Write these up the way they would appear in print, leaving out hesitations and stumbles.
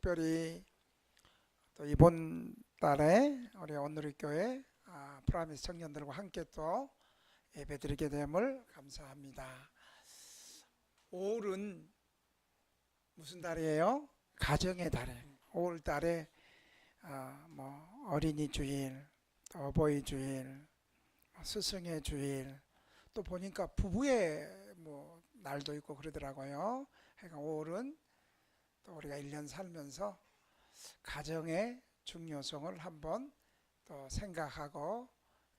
특별히 또 이번 달에 우리 온누리교회 프라미스 청년들과 함께 또 예배드리게 됨을 감사합니다. 5월은 무슨 달이에요? 가정의 달에 5월 달에 어린이 주일, 어버이 주일, 스승의 주일, 또 보니까 부부의 날도 있고 그러더라고요. 그러니까 5월은 또 우리가 1년 살면서 가정의 중요성을 한번 또 생각하고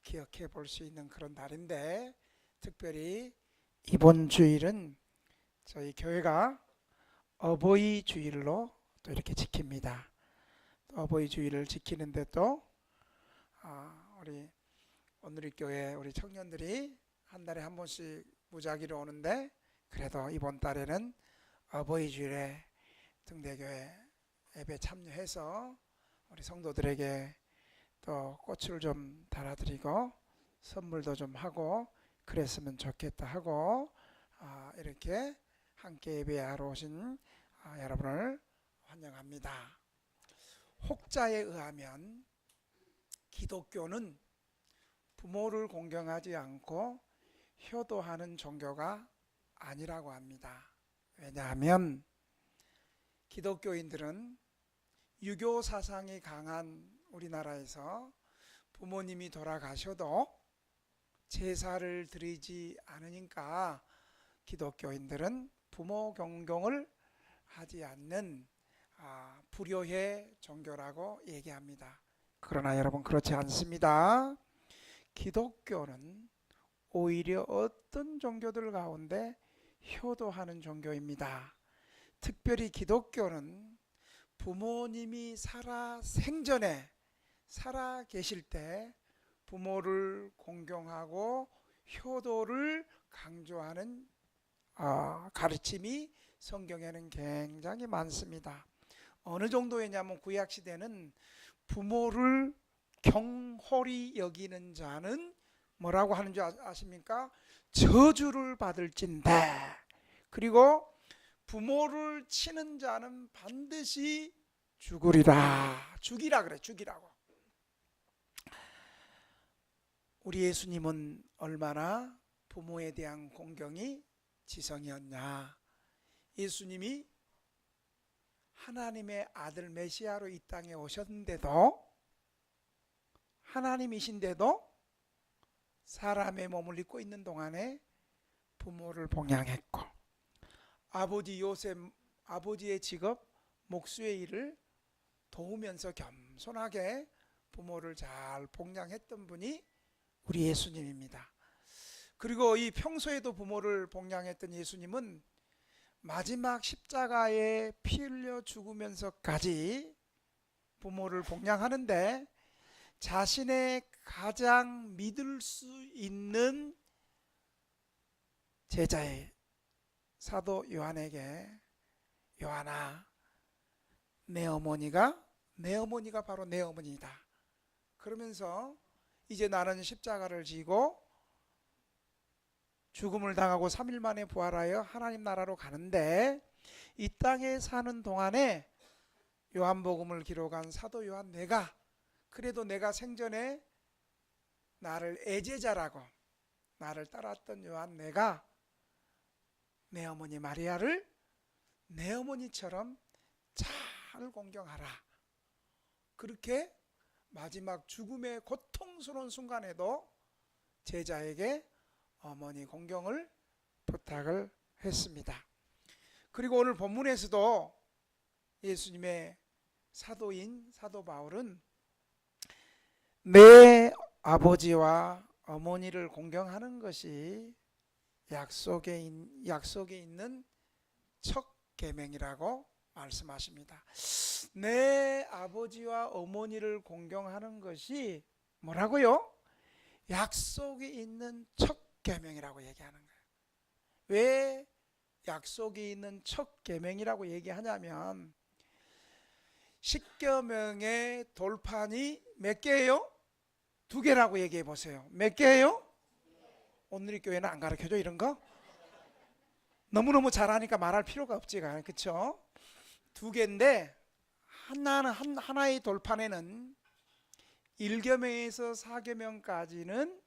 기억해 볼 수 있는 그런 달인데, 특별히 이번 주일은 저희 교회가 어버이 주일로 또 이렇게 지킵니다. 어버이 주일을 지키는데 또 우리 온누리교회 우리 청년들이 한 달에 한 번씩 무작위로 오는데, 그래도 이번 달에는 어버이 주일에 등대교회 예배 참여해서 우리 성도들에게 또 꽃을 좀 달아드리고 선물도 좀 하고 그랬으면 좋겠다 하고 이렇게 함께 예배하러 오신 여러분을 환영합니다. 혹자에 의하면 기독교는 부모를 공경하지 않고 효도하는 종교가 아니라고 합니다. 왜냐하면 기독교인들은 유교 사상이 강한 우리나라에서 부모님이 돌아가셔도 제사를 드리지 않으니까 기독교인들은 부모 공경을 하지 않는 불효의 종교라고 얘기합니다. 그러나 여러분, 그렇지 않습니다. 기독교는 오히려 어떤 종교들 가운데 효도하는 종교입니다. 특별히 기독교는 부모님이 생전에 살아 계실 때 부모를 공경하고 효도를 강조하는 가르침이 성경에는 굉장히 많습니다. 어느 정도였냐면 구약시대는 부모를 경홀히 여기는 자는 뭐라고 하는 줄 아십니까? 저주를 받을진대. 그리고 부모를 치는 자는 반드시 죽으리라. 죽이라 그래, 죽이라고. 우리 예수님은 얼마나 부모에 대한 공경이 지성이었냐. 예수님이 하나님의 아들 메시아로 이 땅에 오셨는데도, 하나님이신데도 사람의 몸을 입고 있는 동안에 부모를 봉양했고, 아버지 요셉, 아버지의 직업 목수의 일을 도우면서 겸손하게 부모를 잘 봉양했던 분이 우리 예수님입니다. 그리고 이 평소에도 부모를 봉양했던 예수님은 마지막 십자가에 피 흘려 죽으면서까지 부모를 봉양하는데, 자신의 가장 믿을 수 있는 제자의 사도 요한에게, 요한아, 내 어머니가 바로 내 어머니다. 그러면서 이제 나는 십자가를 지고 죽음을 당하고 3일 만에 부활하여 하나님 나라로 가는데, 이 땅에 사는 동안에 요한복음을 기록한 사도 요한 그래도 내가 생전에 나를 애제자라고 나를 따랐던 요한 내 어머니 마리아를 내 어머니처럼 잘 공경하라. 그렇게 마지막 죽음의 고통스러운 순간에도 제자에게 어머니 공경을 부탁을 했습니다. 그리고 오늘 본문에서도 예수님의 사도인 사도 바울은 내 아버지와 어머니를 공경하는 것이 약속에 있는 첫 계명이라고 말씀하십니다. 내 아버지와 어머니를 공경하는 것이 뭐라고요? 약속이 있는 첫 계명이라고 얘기하는 거예요. 왜 약속이 있는 첫 계명이라고 얘기하냐면, 십계명의 돌판이 몇 개예요? 2개라고 얘기해 보세요. 몇 개예요? 온누리교회는 안 가르쳐줘 이런 거? 너무너무 잘하니까 말할 필요가 없지, 그렇죠? 2개인데 하나의 돌판에는 1계명에서 4계명까지는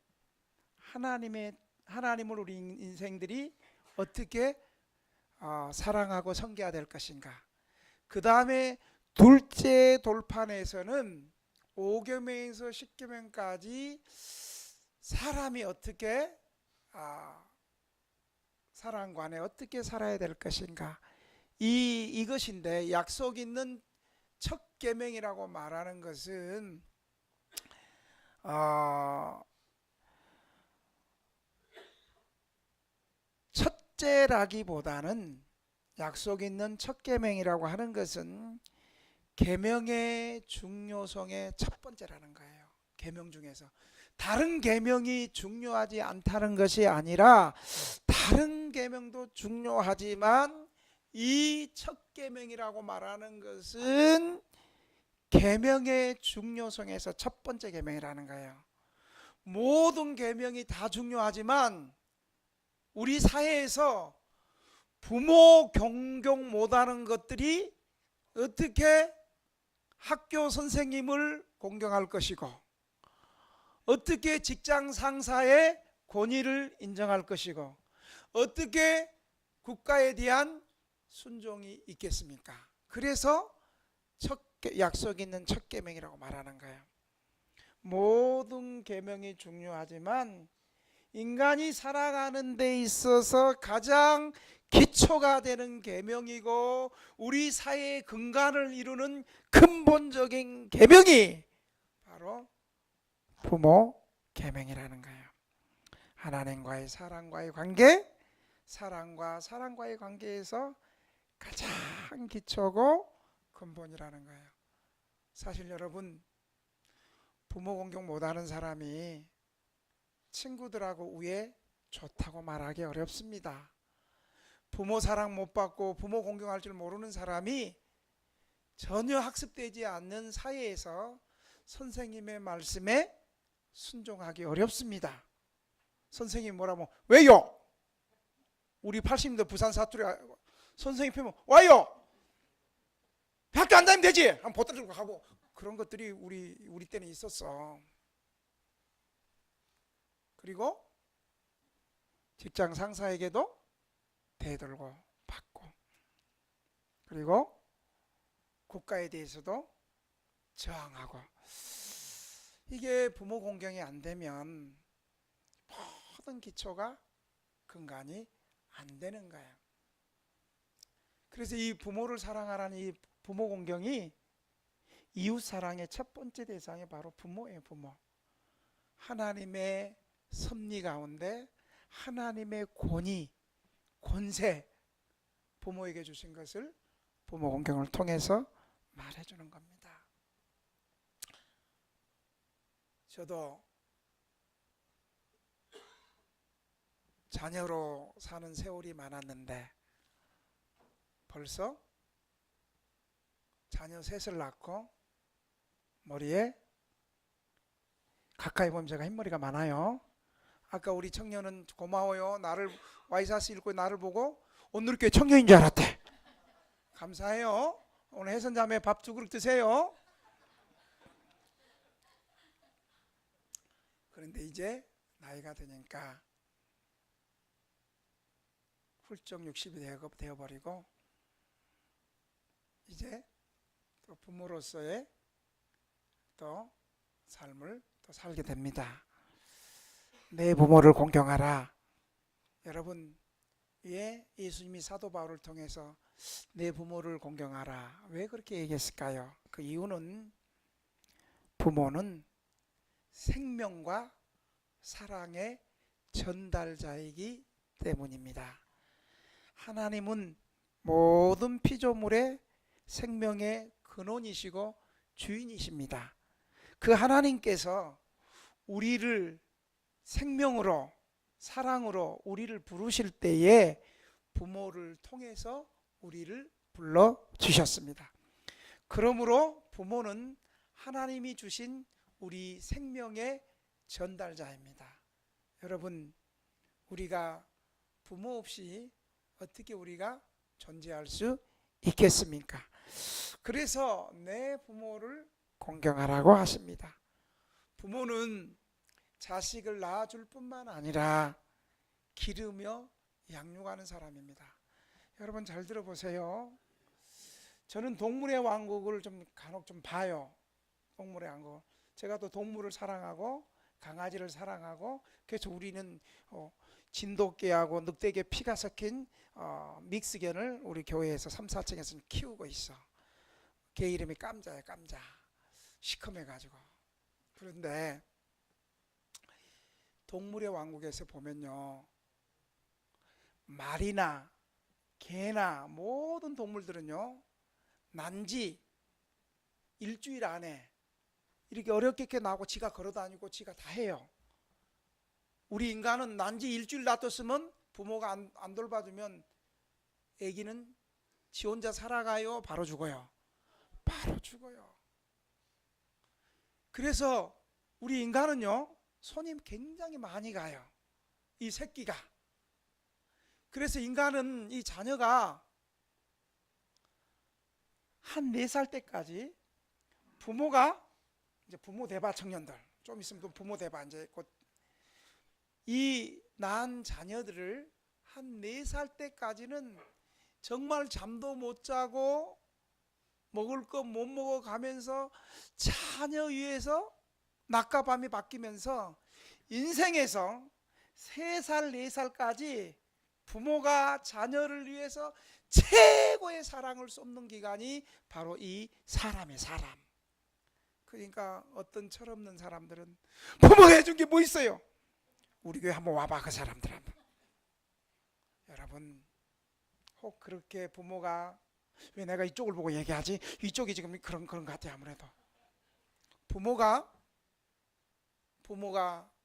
하나님을 우리 인생들이 어떻게 사랑하고 섬겨야 될 것인가. 그 다음에 둘째 돌판에서는 5계명에서 10계명까지 사람이 어떻게 사랑과 안에 어떻게 살아야 될 것인가. 이것인데, 약속 있는 첫 계명이라고 말하는 것은 첫째라기보다는, 약속 있는 첫 계명이라고 하는 것은 계명의 중요성의 첫 번째라는 거예요. 계명 중에서 다른 계명이 중요하지 않다는 것이 아니라, 다른 계명도 중요하지만 이 첫 계명이라고 말하는 것은 계명의 중요성에서 첫 번째 계명이라는 거예요. 모든 계명이 다 중요하지만 우리 사회에서 부모 경경 못하는 것들이 어떻게 학교 선생님을 공경할 것이고, 어떻게 직장 상사의 권위를 인정할 것이고, 어떻게 국가에 대한 순종이 있겠습니까? 그래서 약속 있는 첫 계명이라고 말하는 거예요. 모든 계명이 중요하지만 인간이 살아가는 데 있어서 가장 기초가 되는 계명이고 우리 사회의 근간을 이루는 근본적인 계명이 바로 부모 계명이라는 거예요. 하나님과의 사랑과의 관계, 사랑과의 관계에서 가장 기초고 근본이라는 거예요. 사실 여러분, 부모 공경 못하는 사람이 친구들하고 우애 좋다고 말하기 어렵습니다. 부모 사랑 못 받고 부모 공경할 줄 모르는 사람이 전혀 학습되지 않는 사회에서 선생님의 말씀에 순종하기 어렵습니다. 선생님이 뭐라면 왜요? 우리 80년대 부산 사투리 선생님 펴면 와요. 학교 안 다니면 되지. 한번 보따리 들고 가고, 그런 것들이 우리 때는 있었어. 그리고 직장 상사에게도 대들고 받고, 그리고 국가에 대해서도 저항하고. 이게 부모 공경이 안 되면 모든 기초가 근간이 안 되는 거예요. 그래서 이 부모를 사랑하라는 이 부모 공경이 이웃 사랑의 첫 번째 대상이 바로 부모예요. 부모. 하나님의 섭리 가운데 하나님의 권세, 부모에게 주신 것을 부모 공경을 통해서 말해주는 겁니다. 저도 자녀로 사는 세월이 많았는데 벌써 자녀 셋을 낳고 머리에 가까이 보면 제가 흰머리가 많아요. 아까 우리 청년은 고마워요. 나를 와이사스 읽고 나를 보고 오늘교회 청년인 줄 알았대. 감사해요. 오늘 혜선자매 밥 2그릇 드세요. 그런데 이제 나이가 드니까 훌쩍 60이 되어버리고 이제 또 부모로서의 또 삶을 또 살게 됩니다. 내 부모를 공경하라. 여러분, 왜 예수님이 사도 바울을 통해서 내 부모를 공경하라, 왜 그렇게 얘기했을까요? 그 이유는 부모는 생명과 사랑의 전달자이기 때문입니다. 하나님은 모든 피조물의 생명의 근원이시고 주인이십니다. 그 하나님께서 우리를 생명으로, 사랑으로 우리를 부르실 때에 부모를 통해서 우리를 불러주셨습니다. 그러므로 부모는 하나님이 주신 우리 생명의 전달자입니다. 여러분, 우리가 부모 없이 어떻게 우리가 존재할 수 있겠습니까? 그래서 내 부모를 공경하라고 하십니다. 부모는 자식을 낳아줄 뿐만 아니라 기르며 양육하는 사람입니다. 여러분 잘 들어보세요. 저는 동물의 왕국을 좀 간혹 좀 봐요. 동물의 왕국. 제가 또 동물을 사랑하고 강아지를 사랑하고, 그래서 우리는 진돗개하고 늑대개 피가 섞인 믹스견을 우리 교회에서 3, 4층에서는 키우고 있어. 걔 이름이 깜자야. 깜자. 시커매가지고. 그런데 동물의 왕국에서 보면요, 말이나 개나 모든 동물들은요, 난지 일주일 안에 이렇게 어렵게 나오고 지가 걸어다니고 지가 다 해요. 우리 인간은 난지 일주일 놔뒀으면 부모가 안 돌봐주면 아기는 지 혼자 살아가요, 바로 죽어요? 바로 죽어요. 그래서 우리 인간은요, 손이 굉장히 많이 가요, 이 새끼가. 그래서 인간은 이 자녀가 한 4살 때까지 부모가, 이제 부모 대바 청년들, 좀 있으면 또 부모 대바, 이제 곧 이 낳은 자녀들을 한 4살 때까지는 정말 잠도 못 자고 먹을 거 못 먹어 가면서 자녀 위해서 낮과 밤이 바뀌면서 인생에서 3살, 4살까지 부모가 자녀를 위해서 최고의 사랑을 쏟는 기간이 바로 이 사람의 사람. 그러니까 어떤 철없는 사람들은 부모가 해준 게 뭐 있어요? 우리 교회 한번 와봐, 그 사람들 한번. 여러분, 혹 그렇게 부모가, 왜 내가 이쪽을 보고 얘기하지? 이쪽이 지금 그런 것 같아요. 아무래도 부모가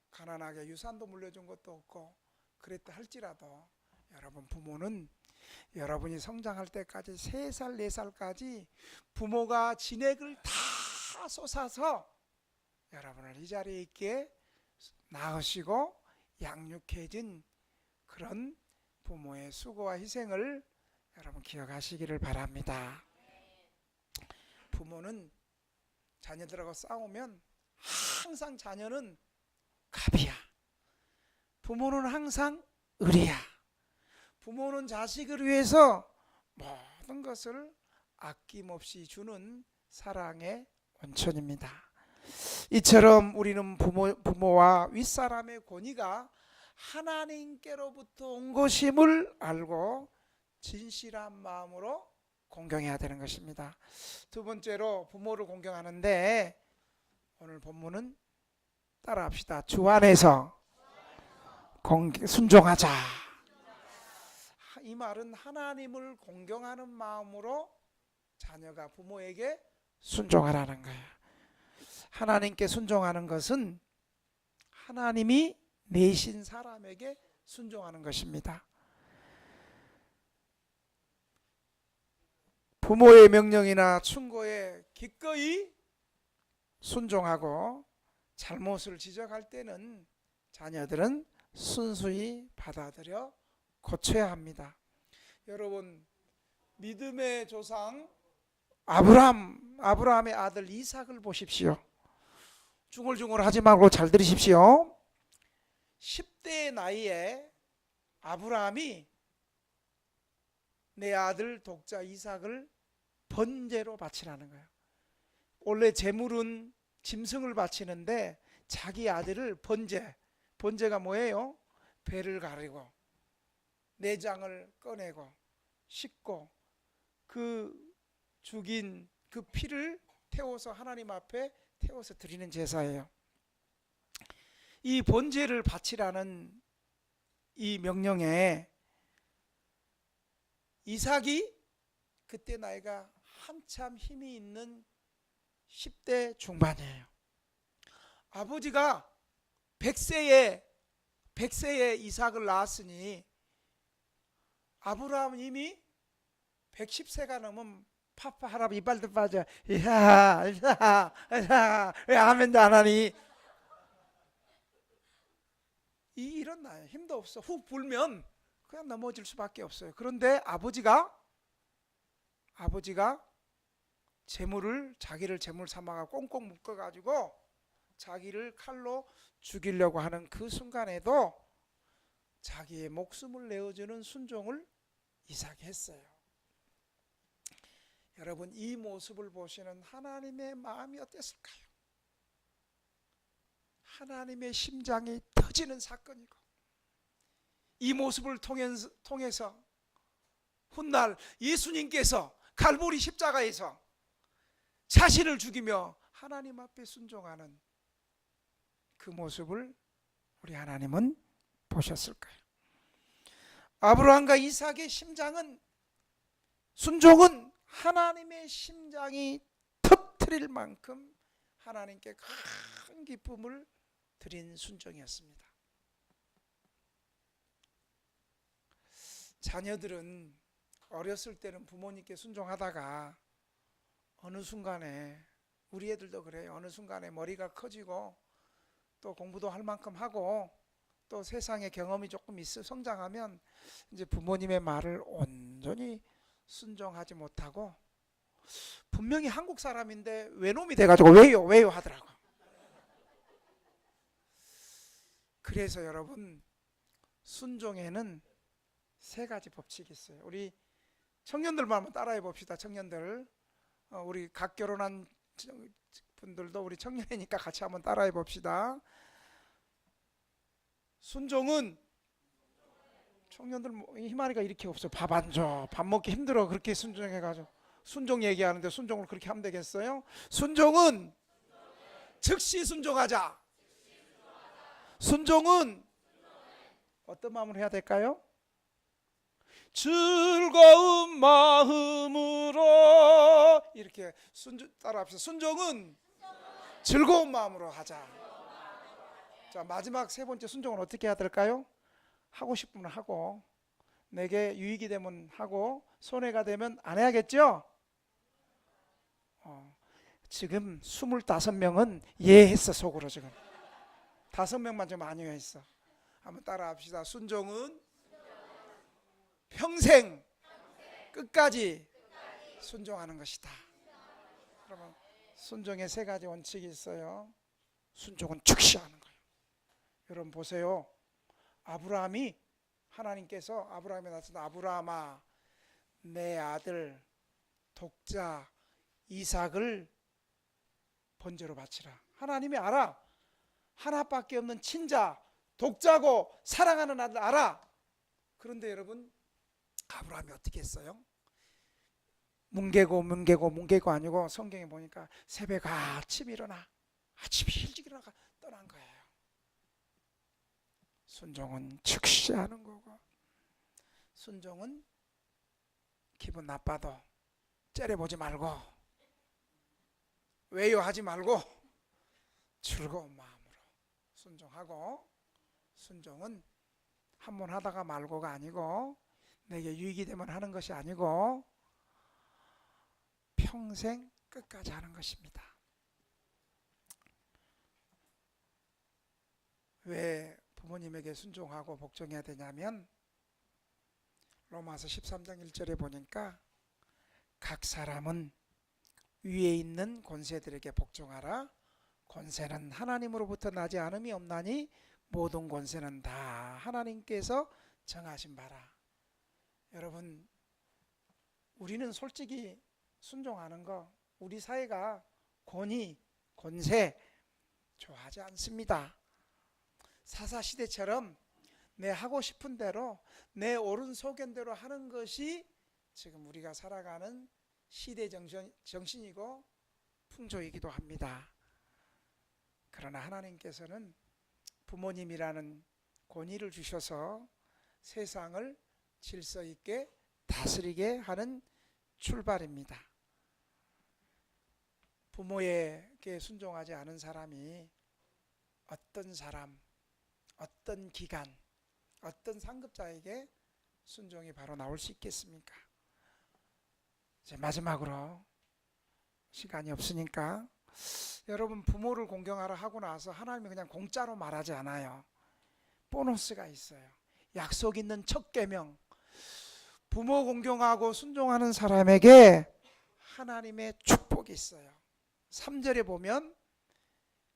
가난하게 유산도 물려준 것도 없고 그랬다 할지라도, 여러분, 부모는 여러분이 성장할 때까지 3살, 4살까지 부모가 진액을 다 쏟아서 여러분을 이 자리에 있게 낳으시고 양육해준 그런 부모의 수고와 희생을 여러분 기억하시기를 바랍니다. 부모는 자녀들하고 싸우면 항상 자녀는 갑이야. 부모는 항상 을이야. 부모는 자식을 위해서 모든 것을 아낌없이 주는 사랑의 원천입니다. 이처럼 우리는 부모와 윗사람의 권위가 하나님께로부터 온 것임을 알고 진실한 마음으로 공경해야 되는 것입니다. 두 번째로 부모를 공경하는데, 오늘 본문은 따라합시다. 주 안에서 순종하자. 이 말은 하나님을 공경하는 마음으로 자녀가 부모에게 순종하라는 거예요. 하나님께 순종하는 것은 하나님이 내신 사람에게 순종하는 것입니다. 부모의 명령이나 충고에 기꺼이 순종하고 잘못을 지적할 때는 자녀들은 순수히 받아들여 고쳐야 합니다. 여러분, 믿음의 조상 아브라함의 아들 이삭을 보십시오. 중얼중얼 하지 말고 잘 들으십시오. 10대의 나이에 아브라함이 내 아들 독자 이삭을 번제로 바치라는 거예요. 원래 제물은 짐승을 바치는데 자기 아들을 번제가 뭐예요? 배를 가리고 내장을 꺼내고 씻고 그 죽인 그 피를 태워서 하나님 앞에 태워서 드리는 제사예요. 이 번제를 바치라는 이 명령에 이삭이 그때 나이가 한참 힘이 있는 10대 중반이에요. 아버지가 100세에 이삭을 낳았으니 아브라함은 이미 110세가 넘으면 파파 할아버지 이빨도 빠져. 이사 왜 아멘도 안 하니? 이런 나이 힘도 없어. 훅 불면 그냥 넘어질 수밖에 없어요. 그런데 아버지가 자기를 재물 삼아가 꽁꽁 묶어가지고 자기를 칼로 죽이려고 하는 그 순간에도 자기의 목숨을 내어주는 순종을 이삭이 했어요. 여러분, 이 모습을 보시는 하나님의 마음이 어땠을까요? 하나님의 심장이 터지는 사건이고, 이 모습을 통해서 훗날 예수님께서 갈보리 십자가에서 자신을 죽이며 하나님 앞에 순종하는 그 모습을 우리 하나님은 보셨을 거예요. 아브라함과 이삭의 순종은 하나님의 심장이 터뜨릴 만큼 하나님께 큰 기쁨을 드린 순종이었습니다. 자녀들은 어렸을 때는 부모님께 순종하다가 어느 순간에, 우리 애들도 그래요. 어느 순간에 머리가 커지고 또 공부도 할 만큼 하고 또 세상의 경험이 조금 있어 성장하면 이제 부모님의 말을 온전히 순종하지 못하고, 분명히 한국 사람인데 외놈이 돼가지고 왜요 하더라고. 그래서 여러분, 순종에는 세 가지 법칙이 있어요. 우리 청년들만 한번 따라해 봅시다. 청년들, 우리 각 결혼한 분들도 우리 청년이니까 같이 한번 따라해 봅시다. 순종은, 청년들 희망이가 이렇게 없어요. 밥 안 줘, 밥 먹기 힘들어. 그렇게 순종해가지고 순종 얘기하는데 순종을 그렇게 하면 되겠어요? 순종은 즉시 순종하자. 순종은 어떤 마음으로 해야 될까요? 즐거운 마음으로, 이렇게 따라합시다. 순종은 즐거운 마음으로 하자. 자, 마지막 세 번째 순종은 어떻게 해야 될까요? 하고 싶으면 하고, 내게 유익이 되면 하고, 손해가 되면 안 해야겠죠? 지금 25명은 예했어. 속으로 지금 5명만 좀 아니했어. 한번 따라합시다. 순종은 평생 끝까지 순종하는 것이다. 그러면 순종의 세 가지 원칙이 있어요. 순종은 즉시 하는 거예요. 여러분 보세요. 하나님께서 아브라함에 나타나, 아브라함아, 내 아들 독자 이삭을 번제로 바치라. 하나님이 알아. 하나밖에 없는 친자, 독자고 사랑하는 아들 알아. 그런데 여러분, 아브라함이 어떻게 했어요? 뭉개고 아니고, 성경에 보니까 새벽 아침 일어나, 아침 일찍 일어나 떠난 거예요. 순종은 즉시 하는 거고, 순종은 기분 나빠도 째려보지 말고, 왜요 하지 말고 즐거운 마음으로 순종하고, 순종은 한 번 하다가 말고가 아니고, 내게 유익이 되면 하는 것이 아니고 평생 끝까지 하는 것입니다. 왜 부모님에게 순종하고 복종해야 되냐면, 로마서 13장 1절에 보니까 각 사람은 위에 있는 권세들에게 복종하라. 권세는 하나님으로부터 나지 않음이 없나니 모든 권세는 다 하나님께서 정하신 바라. 여러분, 우리는 솔직히 순종하는 거, 우리 사회가 권세 좋아하지 않습니다. 사사시대처럼 내 하고 싶은 대로, 내 옳은 소견대로 하는 것이 지금 우리가 살아가는 시대 정신이고 풍조이기도 합니다. 그러나 하나님께서는 부모님이라는 권위를 주셔서 세상을 질서 있게 다스리게 하는 출발입니다. 부모에게 순종하지 않은 사람이 어떤 사람, 어떤 기간, 어떤 상급자에게 순종이 바로 나올 수 있겠습니까? 이제 마지막으로, 시간이 없으니까, 여러분 부모를 공경하라 하고 나서 하나님이 그냥 공짜로 말하지 않아요. 보너스가 있어요. 약속 있는 첫 계명. 부모 공경하고 순종하는 사람에게 하나님의 축복이 있어요. 3절에 보면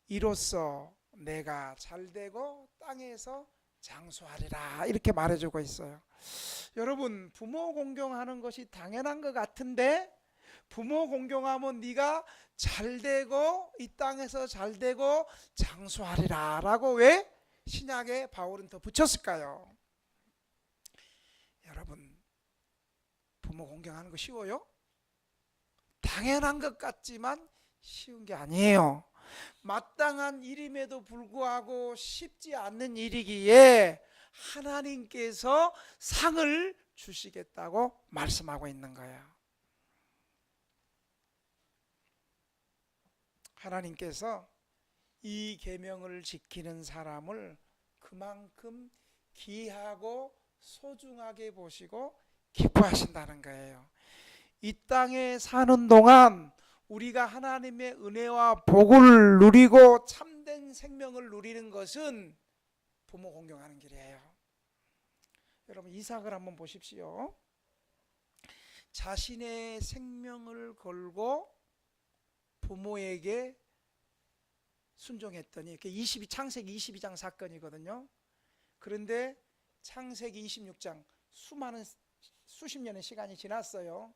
이로써 내가 잘되고 땅에서 장수하리라 이렇게 말해주고 있어요. 여러분, 부모 공경하는 것이 당연한 것 같은데 부모 공경하면 네가 잘되고 이 땅에서 잘되고 장수하리라 라고 왜 신약에 바울은 더 붙였을까요? 여러분, 부모 공경하는 거 쉬워요? 당연한 것 같지만 쉬운 게 아니에요. 마땅한 일임에도 불구하고 쉽지 않는 일이기에 하나님께서 상을 주시겠다고 말씀하고 있는 거예요. 하나님께서 이 계명을 지키는 사람을 그만큼 귀하고 소중하게 보시고 기뻐하신다는 거예요. 이 땅에 사는 동안 우리가 하나님의 은혜와 복을 누리고 참된 생명을 누리는 것은 부모 공경하는 길이에요. 여러분, 이삭을 한번 보십시오. 자신의 생명을 걸고 부모에게 순종했더니 창세기 22장 사건이거든요. 그런데 창세기 26장 수십 년의 시간이 지났어요.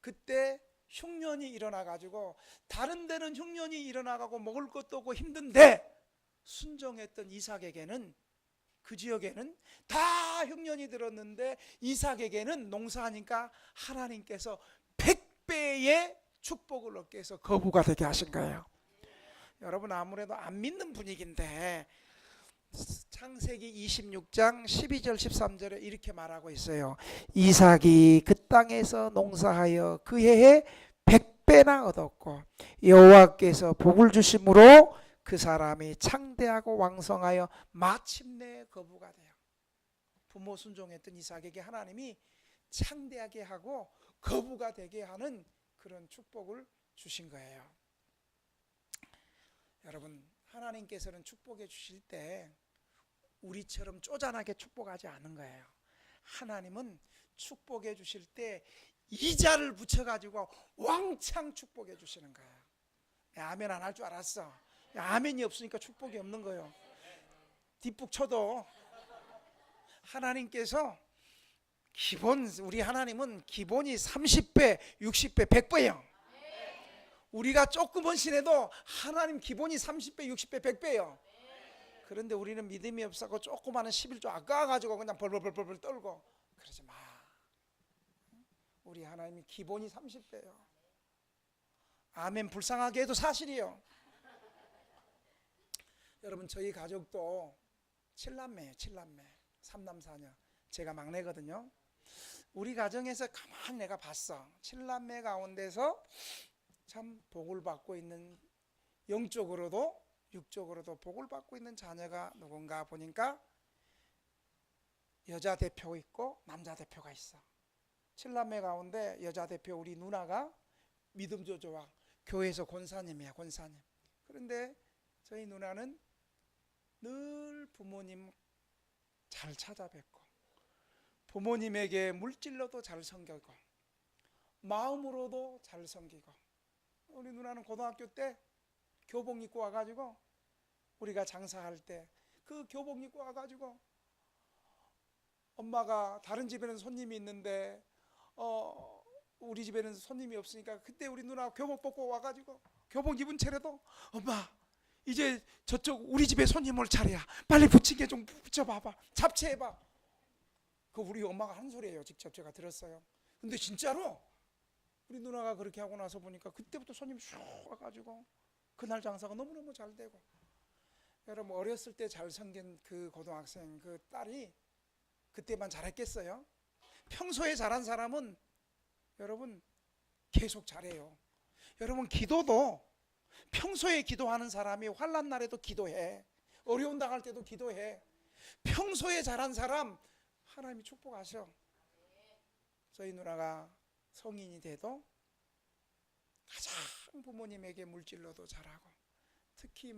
그때 흉년이 일어나가지고 다른 데는 흉년이 일어나가고 먹을 것도 없고 힘든데 순종했던 이삭에게는 그 지역에는 다 흉년이 들었는데 이삭에게는 농사하니까 하나님께서 100배의 축복을 얻게 해서 거부가 되게 하신 거예요. 여러분, 아무래도 안 믿는 분위기인데 창세기 26장 12절 13절에 이렇게 말하고 있어요. 이삭이 그 땅에서 농사하여 그 해에 100배나 얻었고 여호와께서 복을 주심으로 그 사람이 창대하고 왕성하여 마침내 거부가 돼요. 부모 순종했던 이삭에게 하나님이 창대하게 하고 거부가 되게 하는 그런 축복을 주신 거예요. 여러분, 하나님께서는 축복해 주실 때 우리처럼 쪼잔하게 축복하지 않은 거예요. 하나님은 축복해 주실 때 이자를 붙여가지고 왕창 축복해 주시는 거예요. 아멘 안 할 줄 알았어. 아멘이 없으니까 축복이 없는 거예요. 뒷북 쳐도 하나님께서 우리 하나님은 기본이 30배, 60배, 100배예요. 우리가 조금 헌신해도 하나님 기본이 30배, 60배, 100배예요. 그런데 우리는 믿음이 없어서 조그마한 11조 아까워가지고 그냥 벌벌벌벌 떨고 그러지 마. 우리 하나님이 기본이 30배예요. 아멘. 불쌍하게 해도 사실이에요. 여러분, 저희 가족도 7남매예요. 7남매 3남 4녀. 제가 막내거든요. 우리 가정에서 가만히 내가 봤어. 7남매 가운데서 참 복을 받고 있는, 영적으로도 육적으로도 복을 받고 있는 자녀가 누군가 보니까 여자 대표 있고 남자 대표가 있어. 7남매 가운데 여자 대표 우리 누나가 믿음도 좋아. 교회에서 권사님이야, 권사님. 그런데 저희 누나는 늘 부모님 잘 찾아뵙고 부모님에게 물질로도 잘 섬기고 마음으로도 잘 섬기고. 우리 누나는 고등학교 때 교복 입고 와가지고 우리가 장사할 때 그 교복 입고 와가지고 엄마가 다른 집에는 손님이 있는데 우리 집에는 손님이 없으니까 그때 우리 누나 교복 벗고 와가지고 교복 입은 채로도 엄마 이제 저쪽 우리 집에 손님 올 차례야. 빨리 부침개 좀 붙여봐봐. 잡채해봐. 그 우리 엄마가 한 소리예요. 직접 제가 들었어요. 근데 진짜로 우리 누나가 그렇게 하고 나서 보니까 그때부터 손님 쑥 와가지고 그날 장사가 너무너무 잘 되고. 여러분, 어렸을 때 잘 섬긴 그 고등학생 그 딸이 그때만 잘했겠어요? 평소에 잘한 사람은 여러분 계속 잘해요. 여러분, 기도도 평소에 기도하는 사람이 환난 날에도 기도해. 어려운 당할 때도 기도해. 평소에 잘한 사람 하나님이 축복하셔. 저희 누나가 성인이 돼도 가장 부모님에게 물질로도 잘하고 특히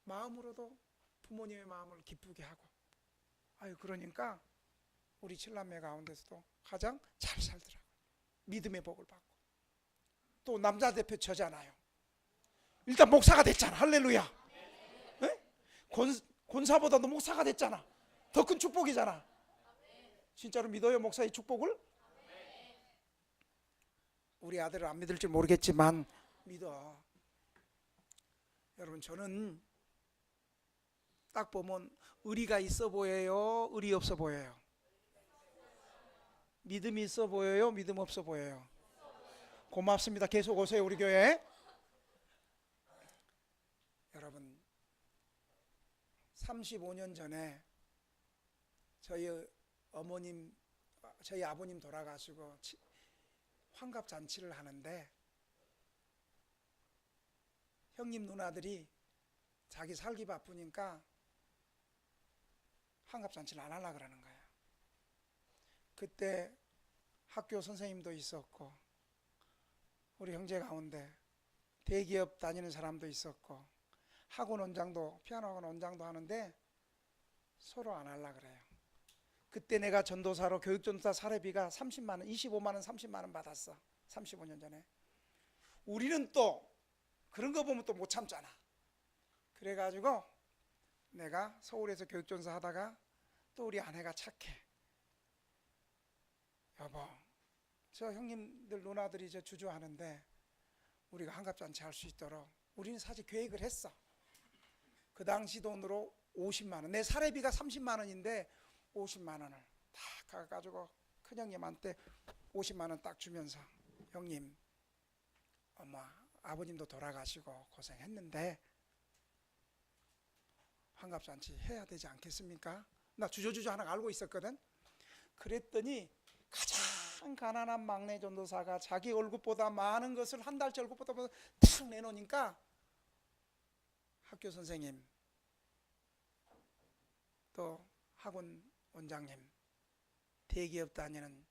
마음으로도 부모님의 마음을 기쁘게 하고. 그러니까 우리 칠남매 가운데서도 가장 잘 살더라고요. 믿음의 복을 받고, 또 남자 대표 저잖아요. 일단 목사가 됐잖아. 할렐루야. 네? 권사보다도 목사가 됐잖아. 더 큰 축복이잖아. 진짜로 믿어요, 목사의 축복을? 우리 아들을 안 믿을지 모르겠지만 믿어. 여러분, 저는 딱 보면 의리가 있어 보여요, 의리 없어 보여요? 믿음이 있어 보여요, 믿음 없어 보여요? 고맙습니다. 계속 오세요, 우리 교회. 여러분, 35년 전에 저희 어머님, 저희 아버님 돌아가시고 환갑잔치를 하는데 형님 누나들이 자기 살기 바쁘니까 환갑잔치를 안 하려고 그러는 거예요. 그때 학교 선생님도 있었고, 우리 형제 가운데 대기업 다니는 사람도 있었고, 학원 원장도, 피아노 학원 원장도 하는데 서로 안 하려고 그래요. 그때 내가 전도사로 교육전도사 사례비가 30만 원, 25만 원, 30만 원 받았어. 35년 전에. 우리는 또 그런 거 보면 또 못 참잖아. 그래가지고 내가 서울에서 교육전도사 하다가 또 우리 아내가 착해. 여보, 저 형님들 누나들이 저 주주하는데 우리가 환갑잔치 할 수 있도록 우리는 사실 계획을 했어. 그 당시 돈으로 50만 원, 내 사례비가 30만 원인데 50만 원을 딱 가가지고 큰형님한테 50만 원 딱 주면서, 형님, 엄마, 아버님도 돌아가시고 고생했는데 환갑잔치 해야 되지 않겠습니까? 나 주저주저 하나 알고 있었거든. 그랬더니 가장 가난한 막내 전도사가 자기 월급보다 많은 것을, 한 달치 월급보다 탁 내놓으니까 학교 선생님, 또 학원 원장님, 대기업 다니는,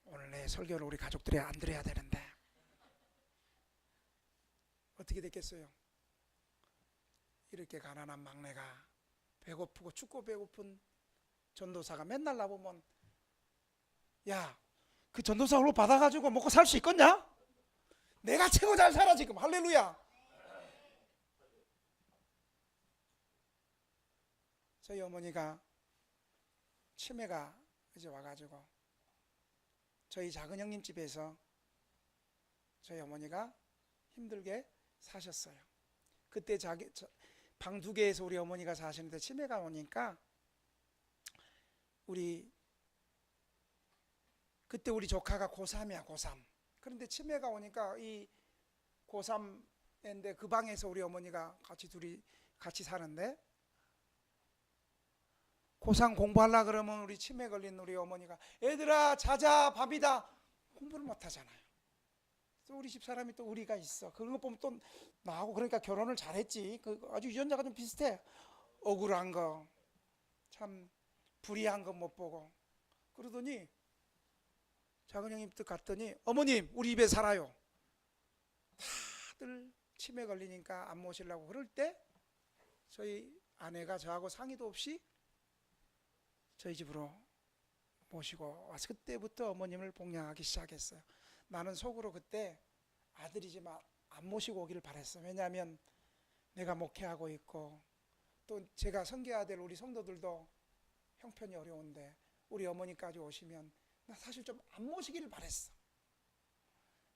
오늘 내 설교를 우리 가족들이 안 들어야 되는데 어떻게 됐겠어요? 이렇게 가난한 막내가 배고프고 춥고 배고픈 전도사가 맨날 나보면, 야, 그 전도사 월급 받아가지고 먹고 살 수 있겠냐? 내가 최고 잘 살아 지금. 할렐루야. 저희 어머니가 치매가 이제 와가지고 저희 작은 형님 집에서 저희 어머니가 힘들게 사셨어요. 그때 방 2개에서 우리 어머니가 사시는데 치매가 오니까 그때 우리 조카가 고3이야, 고3. 그런데 치매가 오니까 이 고3인데 그 방에서 우리 어머니가 둘이 같이 사는데, 고3 공부하려 그러면 우리 치매 걸린 우리 어머니가, 애들아 자자, 밥이다, 공부를 못 하잖아요. 또 우리 집사람이 또 의리가 있어. 그런 거 보면 또 나하고, 그러니까 결혼을 잘했지. 아주 유전자가 좀 비슷해. 억울한 거, 참 불의한 거 못 보고. 그러더니 작은 형님 또 갔더니, 어머님 우리 집에 살아요. 다들 치매 걸리니까 안 모시려고 그럴 때 저희 아내가 저하고 상의도 없이 저희 집으로 모시고 와서 그때부터 어머님을 봉양하기 시작했어요. 나는 속으로 그때 아들이지만 안 모시고 오기를 바랬어. 왜냐하면 내가 목회하고 있고 또 제가 섬겨야 될 우리 성도들도 형편이 어려운데 우리 어머니까지 오시면 나 사실 좀 안 모시기를 바랬어.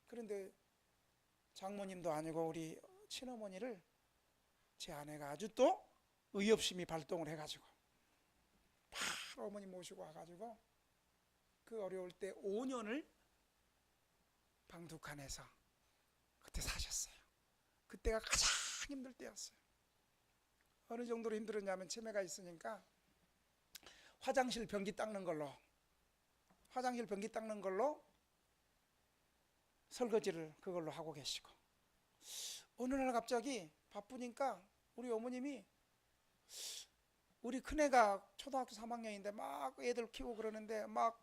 그런데 장모님도 아니고 우리 친어머니를 제 아내가 아주 또 의협심이 발동을 해가지고 바로 어머니 모시고 와가지고 그 어려울 때 5년을 방 2칸에서 그때 사셨어요. 그때가 가장 힘들 때였어요. 어느 정도로 힘들었냐면 치매가 있으니까 화장실 변기 닦는 걸로 설거지를 그걸로 하고 계시고, 어느 날 갑자기 바쁘니까 우리 어머님이, 우리 큰애가 초등학교 3학년인데 막 애들 키우고 그러는데 막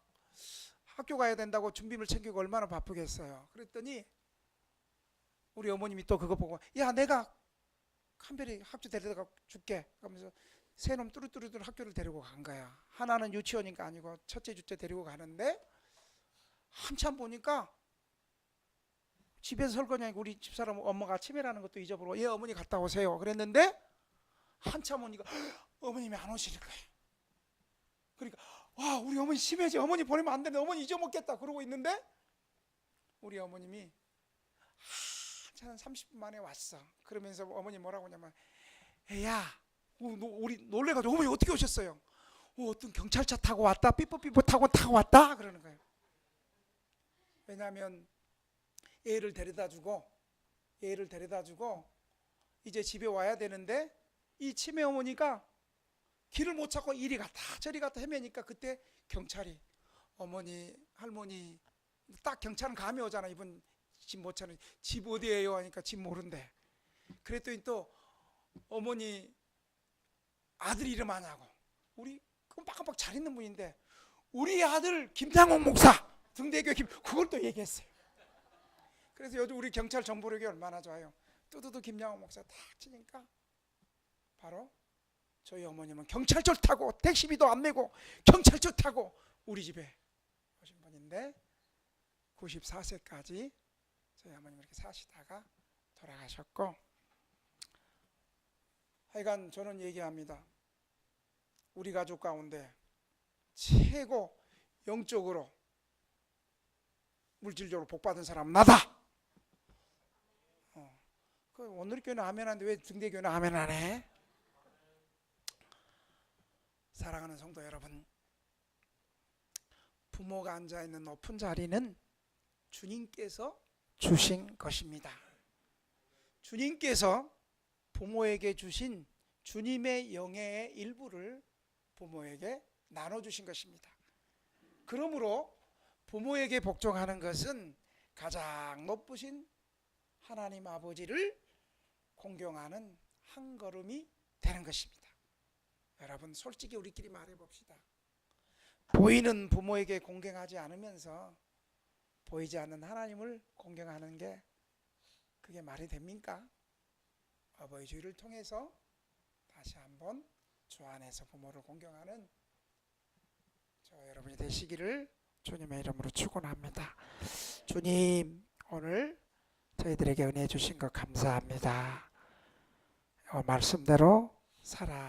학교 가야 된다고 준비물 챙기고 얼마나 바쁘겠어요. 그랬더니 우리 어머님이 또 그거 보고, 야 내가 한별이 학교 데려다 줄게 하면서 세 놈 뚜루뚜루뚜루 학교를 데리고 간 거야. 하나는 유치원이니까 아니고 첫째 둘째 데리고 가는데 한참 보니까 집에서 설거지 우리 집사람 엄마가 치매라는 것도 잊어버리고 예 어머니 갔다 오세요 그랬는데 한참 오니까 어머님이 안 오시는 거예요. 그러니까 와 우리 어머니 치매지 어머니 보내면 안 되는데 어머니 잊어먹겠다 그러고 있는데 우리 어머님이 한 30분 만에 왔어. 그러면서 어머니 뭐라고 하냐면 애야 우리 놀래가지고 어머니 어떻게 오셨어요? 어떤 경찰차 타고 왔다 삐뽀삐뽀 타고 왔다 그러는 거예요. 왜냐하면 애를 데려다주고 이제 집에 와야 되는데 이 치매 어머니가 길을 못 찾고 이리 갔다 저리 갔다 헤매니까 그때 경찰이 어머니 할머니 딱 경찰은 감이 오잖아. 이분 집 못 찾는 집 어디에요 하니까 집 모른대. 그랬더니 또 어머니 아들 이름 아냐고. 우리 깜빡깜빡 잘 있는 분인데 우리 아들 김장옥 목사 등대교 그걸 또 얘기했어요. 그래서 요즘 우리 경찰 정보력이 얼마나 좋아요. 뚜두두 김장옥 목사 딱 치니까 바로 저희 어머님은 경찰차 타고 택시비도 안 내고 경찰차 타고 우리 집에 오신 분인데 94세까지 저희 어머님 이렇게 사시다가 돌아가셨고 하여간 저는 얘기합니다. 우리 가족 가운데 최고 영적으로 물질적으로 복받은 사람은 나다. 그 오늘교회는 아멘 하는데 왜 등대교회는 아멘 안 해? 사랑하는 성도 여러분, 부모가 앉아있는 높은 자리는 주님께서 주신 것입니다. 주님께서 부모에게 주신 주님의 영예의 일부를 부모에게 나눠주신 것입니다. 그러므로 부모에게 복종하는 것은 가장 높으신 하나님 아버지를 공경하는 한 걸음이 되는 것입니다. 여러분 솔직히 우리끼리 말해봅시다. 보이는 부모에게 공경하지 않으면서 보이지 않는 하나님을 공경하는 게 그게 말이 됩니까? 어버이 주일을 통해서 다시 한번 주 안에서 부모를 공경하는 저 여러분이 되시기를 주님의 이름으로 축원합니다. 주님 오늘 저희들에게 은혜 주신 것 감사합니다. 말씀대로 살아